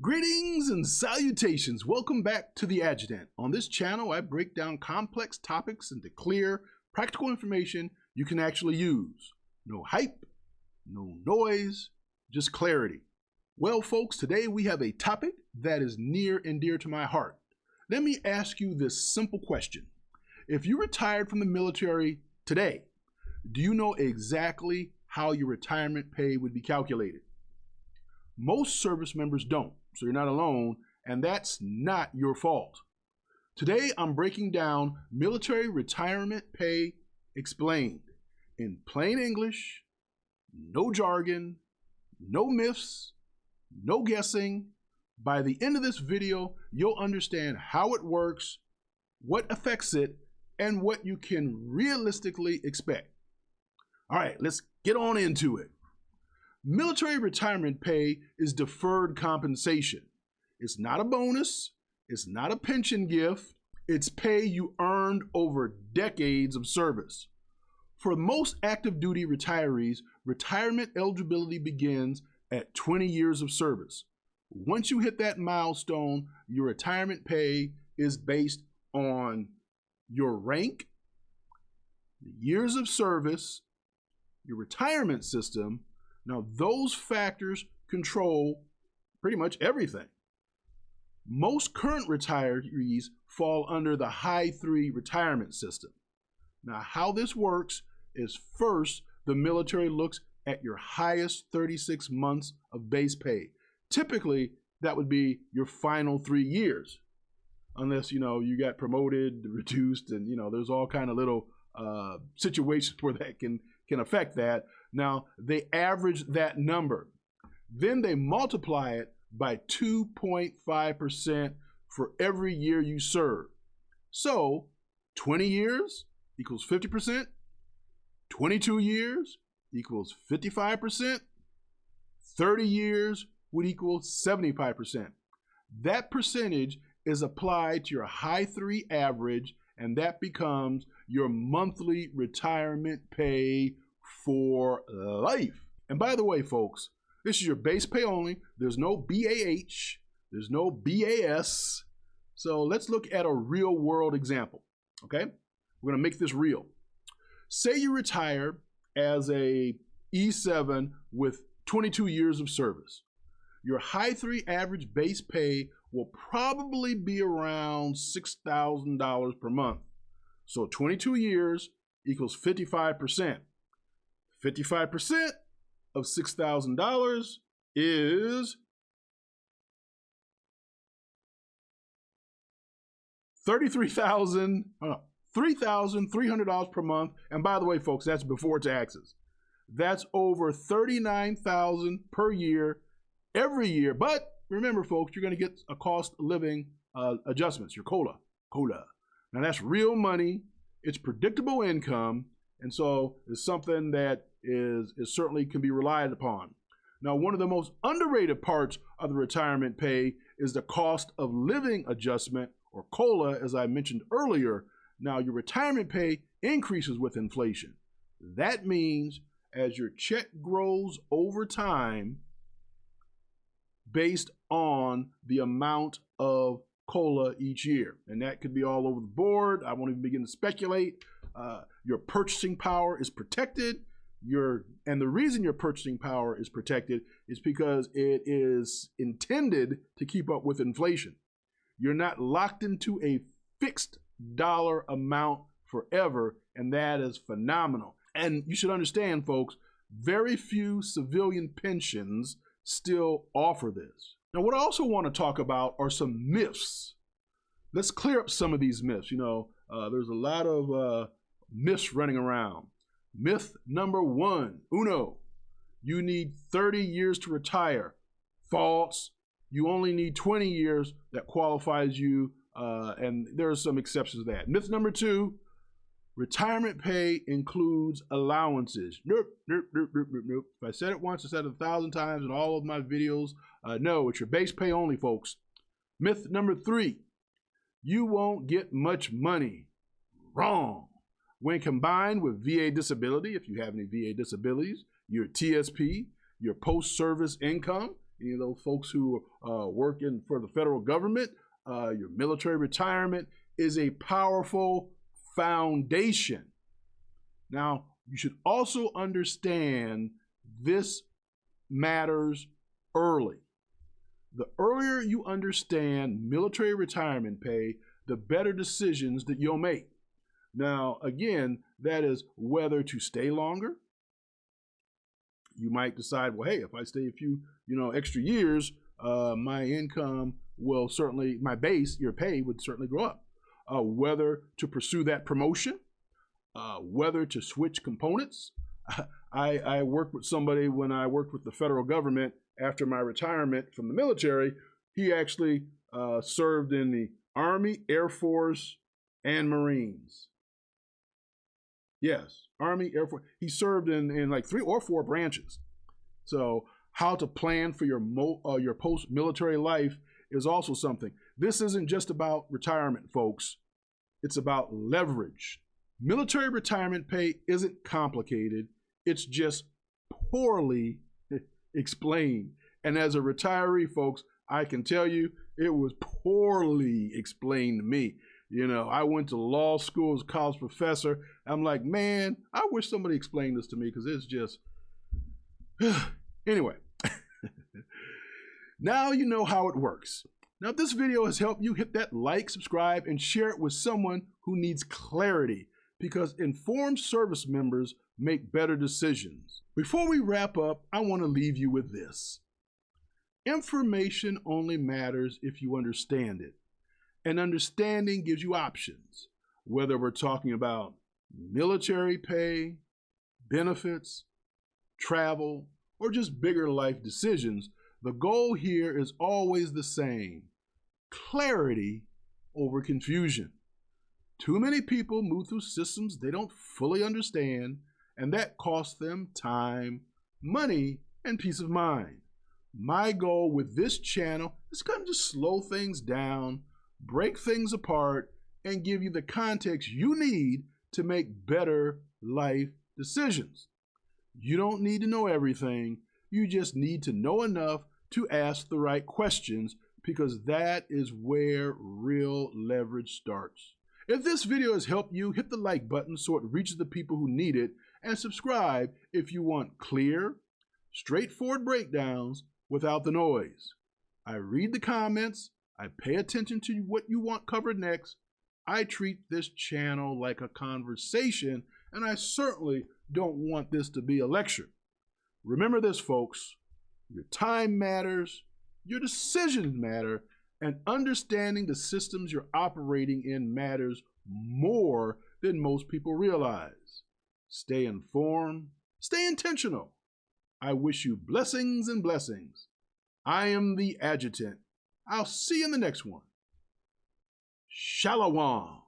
Greetings and salutations. Welcome back to the Adjutant. On this channel, I break down complex topics into clear, practical information you can actually use. No hype, no noise, just clarity. Well, folks, today we have a topic that is near and dear to my heart. Let me ask you this simple question. If you retired from the military today, do you know exactly how your retirement pay would be calculated? Most service members don't, so you're not alone, and that's not your fault. Today, I'm breaking down military retirement pay explained in plain English, no jargon, no myths, no guessing. By the end of this video, you'll understand how it works, what affects it, and what you can realistically expect. All right, let's get on into it. Military retirement pay is deferred compensation. It's not a bonus. It's not a pension gift. It's pay you earned over decades of service. For most active duty retirees, retirement eligibility begins at 20 years of service. Once you hit that milestone, your retirement pay is based on your rank, the years of service, your retirement system. Now, those factors control pretty much everything. Most current retirees fall under the high 3 retirement system. Now, how this works is first, the military looks at your highest 36 months of base pay. Typically, that would be your final 3 years, unless, you got promoted, reduced, and, there's all kind of little situations where that can affect that. Now, they average that number. Then they multiply it by 2.5% for every year you serve. So 20 years equals 50%, 22 years equals 55%, 30 years would equal 75%. That percentage is applied to your high 3 average, and that becomes your monthly retirement pay for life. And by the way, folks, this is your base pay only. There's no BAH, there's no BAS. So let's look at a real world example, okay? We're gonna make this real. Say you retire as a E7 with 22 years of service. Your high 3 average base pay will probably be around $6,000 per month. So 22 years equals 55%. 55% of $6,000 is $3,300 per month. And by the way, folks, that's before taxes. That's over $39,000 per year, every year. But remember, folks, you're going to get a cost of living adjustments, your COLA. Now, that's real money. It's predictable income. And so it's something that is certainly can be relied upon. Now, one of the most underrated parts of the retirement pay is the cost of living adjustment, or COLA, as I mentioned earlier. Now, your retirement pay increases with inflation. That means as your check grows over time based on the amount of COLA each year. And that could be all over the board. I won't even begin to speculate. Your purchasing power is protected. And the reason your purchasing power is protected is because it is intended to keep up with inflation. You're not locked into a fixed dollar amount forever, and that is phenomenal. And you should understand, folks, very few civilian pensions still offer this. Now, what I also want to talk about are some myths. Let's clear up some of these myths. There's a lot of myths running around. Myth number 1, you need 30 years to retire. False. You only need 20 years. That qualifies you, and there are some exceptions to that. Myth number 2, retirement pay includes allowances. Nope. If I said it once, I said it 1,000 times in all of my videos. No, it's your base pay only, folks. Myth number 3, you won't get much money. Wrong. When combined with VA disability, if you have any VA disabilities, your TSP, your post-service income, any of those folks who work for the federal government, your military retirement is a powerful foundation. Now, you should also understand this matters early. The earlier you understand military retirement pay, the better decisions that you'll make. Now, again, that is whether to stay longer. You might decide, well, hey, if I stay a few, extra years, my income will certainly, my base, your pay would certainly go up. Whether to pursue that promotion, whether to switch components. I worked with somebody when I worked with the federal government after my retirement from the military. He actually served in the Army, Air Force, and Marines. Yes, Army, Air Force. He served in like 3 or 4 branches. So how to plan for your post-military life is also something. This isn't just about retirement, folks. It's about leverage. Military retirement pay isn't complicated. It's just poorly explained. And as a retiree, folks, I can tell you it was poorly explained to me. I went to law school as a college professor. I'm like, man, I wish somebody explained this to me because it's just, anyway. Now you know how it works. Now, if this video has helped you, hit that like, subscribe, and share it with someone who needs clarity, because informed service members make better decisions. Before we wrap up, I want to leave you with this. Information only matters if you understand it. And understanding gives you options, whether we're talking about military pay, benefits, travel, or just bigger life decisions. The goal here is always the same: clarity over confusion. Too many people move through systems they don't fully understand, and that costs them time, money, and peace of mind. My goal with this channel is kind of just slow things down, break things apart, and give you the context you need to make better life decisions. You don't need to know everything. You just need to know enough to ask the right questions, because that is where real leverage starts. If this video has helped you, hit the like button so it reaches the people who need it, and subscribe if you want clear, straightforward breakdowns without the noise. I read the comments, I pay attention to what you want covered next. I treat this channel like a conversation, and I certainly don't want this to be a lecture. Remember this, folks: your time matters, your decisions matter, and understanding the systems you're operating in matters more than most people realize. Stay informed, stay intentional. I wish you blessings and blessings. I am the Adjutant. I'll see you in the next one. Shalom.